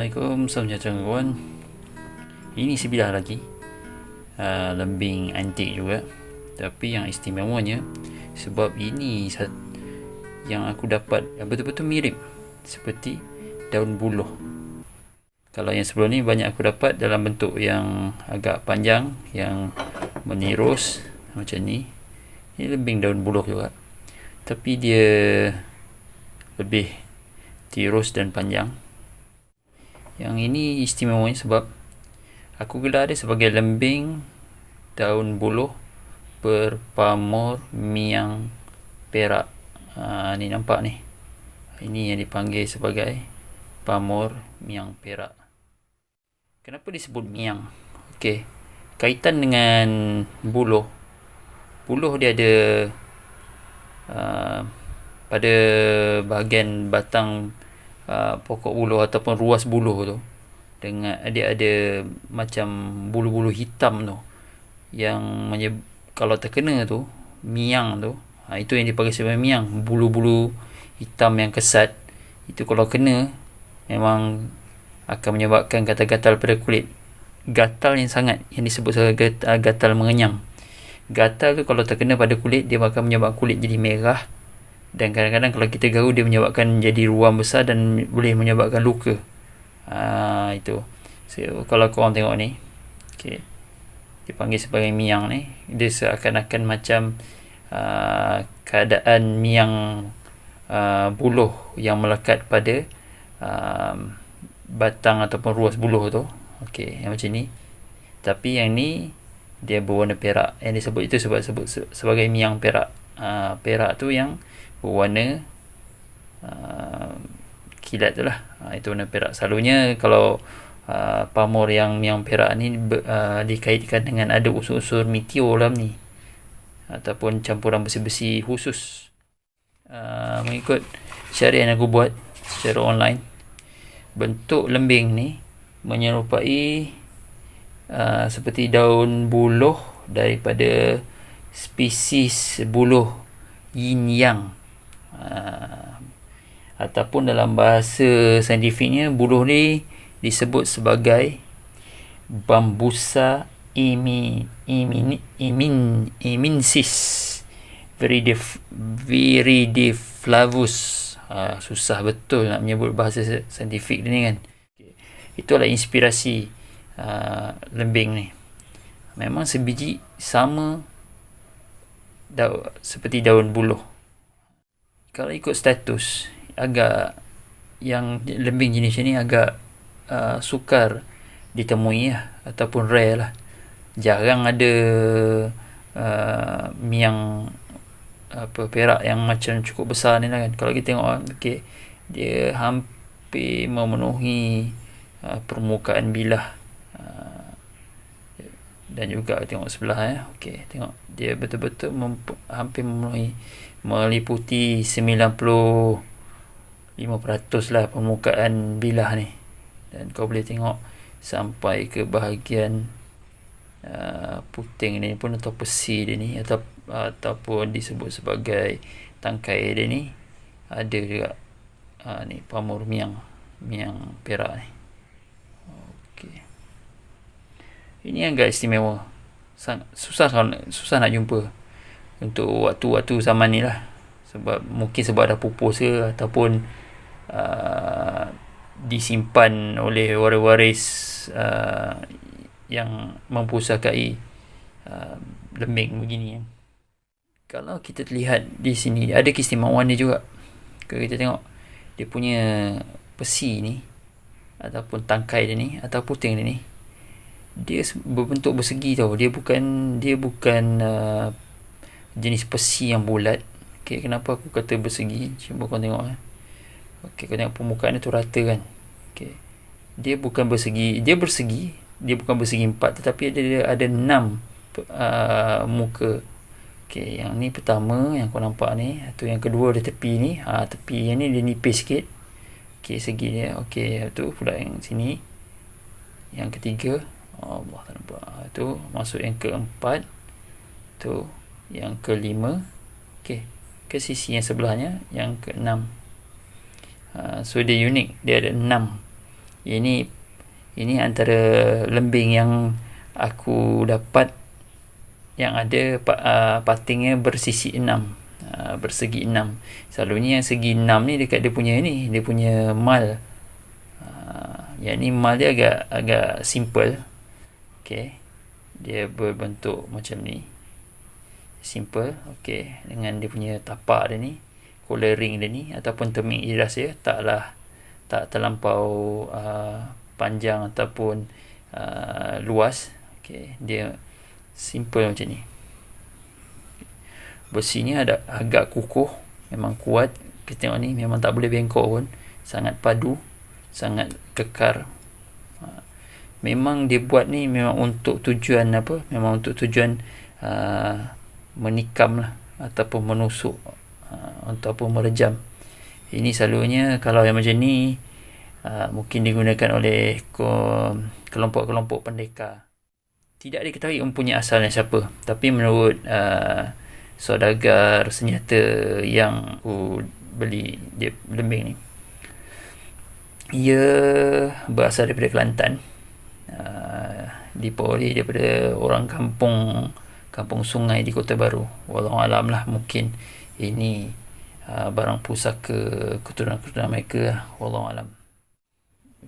Assalamualaikum, salam sejahtera kawan. Ini sebilah lagi lembing antik juga, tapi yang istimewanya sebab ini yang aku dapat betul-betul mirip seperti daun buluh. Kalau yang sebelum ni banyak aku dapat dalam bentuk yang agak panjang, yang menirus macam ni. Ini lembing daun buluh juga, tapi dia lebih tirus dan panjang. Yang ini istimewanya sebab aku gelar dia sebagai lembing daun buluh berpamor miang perak. Ni nampak ni. Ini yang dipanggil sebagai pamor miang perak. Kenapa disebut miang? Okey. Kaitan dengan buluh. Buluh dia ada pada bahagian batang pokok buluh ataupun ruas buluh tu, dengan dia ada macam bulu-bulu hitam tu yang kalau terkena tu miang tu, itu yang dipanggil sebagai miang. Bulu-bulu hitam yang kesat itu kalau kena memang akan menyebabkan gatal-gatal pada kulit. Gatal yang sangat yang disebut sebagai gatal mengenyang. Gatal tu kalau terkena pada kulit dia akan menyebabkan kulit jadi merah, dan kadang-kadang kalau kita garu dia menyebabkan jadi ruam besar dan boleh menyebabkan luka. Itu. So, kalau korang tengok ni, okay, dipanggil sebagai miang ni, dia seakan-akan macam keadaan miang buluh yang melekat pada batang ataupun ruas buluh tu. Okey, yang macam ni. Tapi yang ni dia berwarna perak. Yang disebut itu sebab sebagai miang perak. Perak tu yang berwarna kilat tu lah. Itu warna perak. Selalunya kalau pamor yang perak ni dikaitkan dengan ada unsur-unsur meteor dalam ni, ataupun campuran besi-besi khusus. Mengikut syariah yang aku buat secara online, bentuk lembing ni menyerupai seperti daun buluh daripada spesies buluh yin yang, ataupun dalam bahasa saintifiknya buluh ni disebut sebagai Bambusa eminensis viridiflavus. Susah betul nak menyebut bahasa saintifik ni kan. Itulah inspirasi lembing ni. Memang sebiji sama seperti daun buluh. Kalau ikut status, agak yang lembing jenis ni agak sukar ditemui lah, ataupun rare lah. Jarang ada miang perak yang macam cukup besar ni lah kan. Kalau kita tengok, okay, dia hampir memenuhi permukaan bilah, dan juga tengok sebelah okey, tengok dia betul-betul hampir meliputi 95% lah permukaan bilah ni. Dan kau boleh tengok sampai ke bahagian puting ni pun, atau pesi dia ni, ataupun disebut sebagai tangkai dia ni, ada juga ni pamor miang perak ni. Okey, ini agak istimewa. Susah nak jumpa untuk waktu-waktu zaman ni lah. Mungkin sebab ada pupus ke, ataupun disimpan oleh waris-waris yang mempusakai lembing begini. Kalau kita lihat di sini ada keistimewaan dia juga. Kalau kita tengok dia punya pesi ni, ataupun tangkai dia ni, atau puting dia ni, dia berbentuk bersegi tau. Dia bukan jenis pesi yang bulat. Okay, kenapa aku kata bersegi? Cuba kau tengok. Okay, kau tengok permukaan dia tu rata kan. Okay, dia bukan bersegi. Dia bukan bersegi 4, tetapi ada 6 muka. Okay, yang ni pertama yang kau nampak ni, atau yang kedua di tepi ni. Tepi yang ni dia nipis sikit. Okay, segi dia. Okay, tu pula yang sini. Yang ketiga, Allah tak nampak. Tu masuk yang keempat. Tu yang kelima. Okay, ke sisi yang sebelahnya yang keenam. So dia unik, dia ada 6 Ini antara lembing yang aku dapat yang ada patingnya bersisi 6, bersegi 6. Selalunya yang segi 6 ni dekat dia punya mal. Yang ni mal dia agak simple. Okey. Dia berbentuk macam ni. Simple. Okey, dengan dia punya tapak dia ni, coloring dia ni ataupun teming iras dia tak terlampau panjang ataupun luas. Okey, dia simple macam ni. Besinya ada agak kukuh, memang kuat. Kita tengok ni memang tak boleh bengkok pun, sangat padu, sangat kekar. Memang dia buat ni memang untuk tujuan memang untuk tujuan menikam lah, ataupun menusuk, ataupun merejam. Ini selalunya kalau yang macam ni mungkin digunakan oleh kelompok-kelompok pendekar. Tidak diketahui mempunyai asalnya siapa, tapi menurut saudagar senjata yang aku beli dia lembing ni, ia berasal daripada Kelantan, diperoleh daripada orang kampung sungai di Kota Baru. Wallahualam lah, mungkin ini barang pusaka keturunan mereka lah. Wallahualam.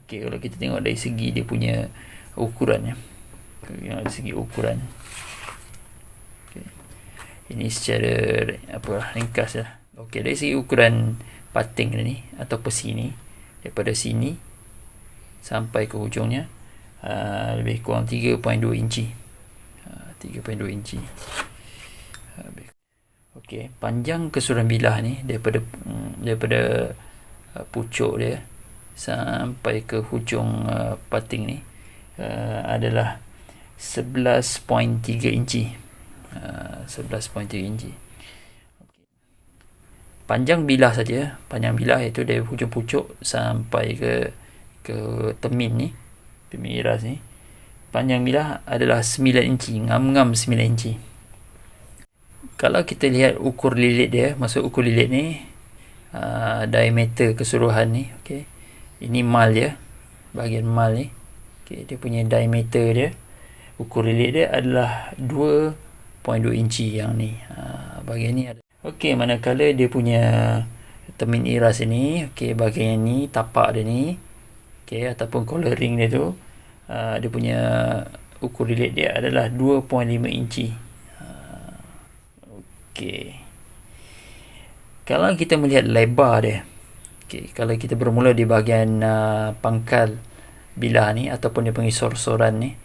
Okey, kalau kita tengok dari segi dia punya ukurannya, dari segi ukuran, okay, ini secara ringkas lah. Okey, dari segi ukuran pating ni atau pesi ni, daripada sini sampai ke hujungnya lebih kurang 3.2 inci. 3.2 inci. Okey, panjang keseluruhan bilah ni daripada pucuk dia sampai ke hujung pating ni adalah 11.3 inci. 11.3 inci. Okay. Panjang bilah saja, panjang bilah iaitu dari hujung pucuk sampai ke temin ni, temin iras ni, panjang bilah adalah 9 inci, ngam-ngam 9 inci. Kalau kita lihat ukur lilit dia, maksud ukur lilit ni diameter keseluruhan ni, okey. Ini mal dia, bahagian mal ni. Okey, dia punya diameter dia, ukur lilit dia adalah 2.2 inci yang ni. Bahagian ni ada. Okey, manakala dia punya temin iras ini, okey, bahagian ni, tapak dia ni, okey, ataupun coloring dia tu, dia punya ukur lilit dia adalah 2.5 inci. Okey. Kalau kita melihat lebar dia, okey, kalau kita bermula di bahagian pangkal bilah ni ataupun dia panggil sor-soran ni,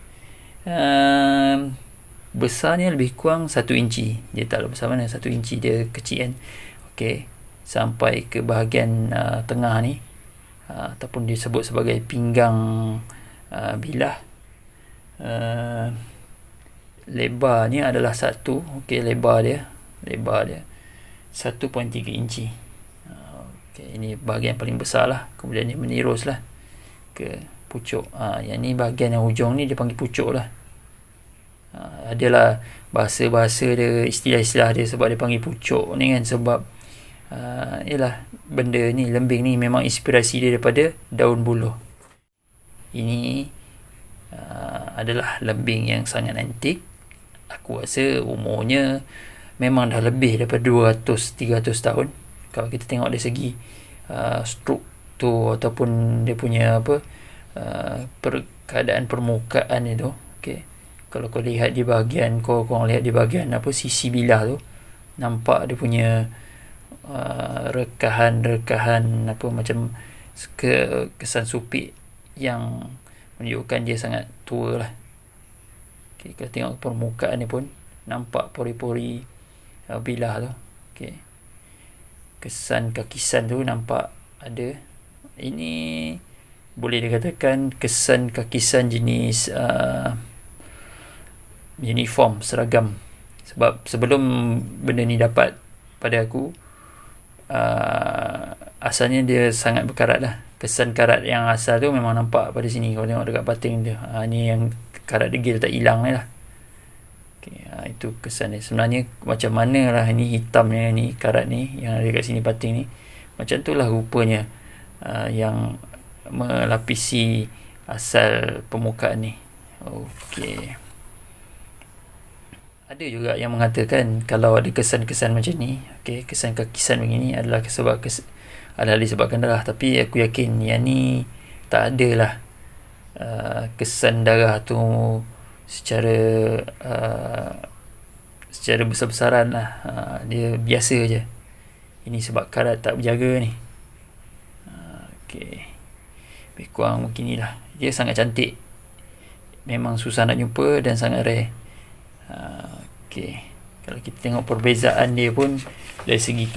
besarnya lebih kurang 1 inci. Dia tak besar mana, 1 inci dia kecil kan. Okey, sampai ke bahagian tengah ni, ataupun disebut sebagai pinggang bilah, lebarnya adalah 1. Okey, lebar dia 1.3 inci. Okay, ini bahagian paling besar lah. Kemudian dia menirus lah ke pucuk. Yang ni bahagian yang hujung ni dia panggil pucuk lah. Adalah bahasa-bahasa dia, istilah-istilah dia sebab dia panggil pucuk ni kan. Sebab ialah benda ni, lembing ni memang inspirasi dia daripada daun buluh. Ini adalah lembing yang sangat antik. Aku rasa umurnya memang dah lebih daripada 200-300 tahun. Kalau kita tengok dari segi struktur ataupun dia punya keadaan permukaan itu, okey. Kalau kau lihat di bahagian kau lihat di bahagian sisi bilah tu, nampak dia punya rekahan macam kesan supit yang menunjukkan dia sangat tua lah. Okay, kalau tengok permukaan ni pun nampak pori-pori bilah tu. Okay. Kesan kakisan tu nampak ada. Ini boleh dikatakan kesan kakisan jenis uniform, seragam. Sebab sebelum benda ni dapat pada aku, asalnya dia sangat berkarat lah. Kesan karat yang asal tu memang nampak pada sini. Kalau tengok dekat pating dia, ni yang karat degil tak hilang ni lah. Okay, itu kesan dia. Sebenarnya macam mana lah ni hitamnya ni, karat ni yang ada kat sini pating ni, macam tu lah rupanya yang melapisi asal permukaan ni. Okey. Ada juga yang mengatakan kalau ada kesan-kesan macam ni, okey, kesan kakisan begini adalah adalah disebabkan darah, tapi aku yakin yang ni tak adalah kesan darah tu secara besar-besaran lah. Dia biasa je. Ini sebab karat tak berjaga ni. Okey. Lebih kurang mungkin ni lah. Dia sangat cantik. Memang susah nak jumpa dan sangat rare. Okey. Kalau kita tengok perbezaan dia pun dari segi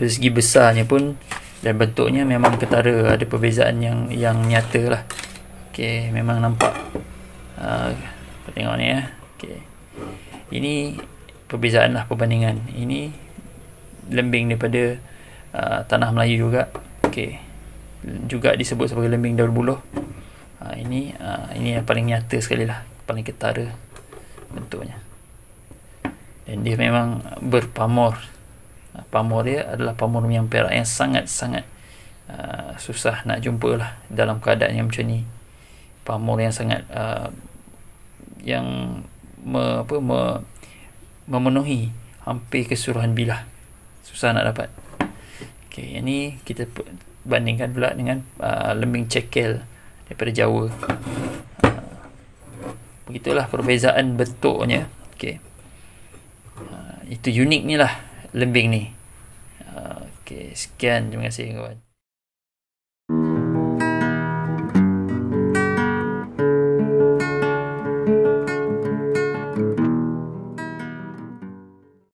segi besarnya pun dan bentuknya memang ketara, ada perbezaan yang nyata lah. Okey, memang nampak. Tengok ni ya. Okey. Ini perbezaan lah, perbandingan. Ini lembing daripada tanah Melayu juga. Okey. Juga disebut sebagai lembing daun buluh. Ini yang paling nyata sekali lah, paling ketara bentuknya. Dan dia memang berpamor. Pamor dia adalah pamor yang perak yang sangat-sangat susah nak jumpa lah dalam keadaan yang macam ni. Pamor yang sangat yang memenuhi hampir keseluruhan bilah. Susah nak dapat. Okey, yang ni kita bandingkan pula dengan lembing cekel daripada Jawa. Begitulah perbezaan bentuknya. Okey. Itu unik ni lah lembing ni. Okey, sekian, terima kasih kawan.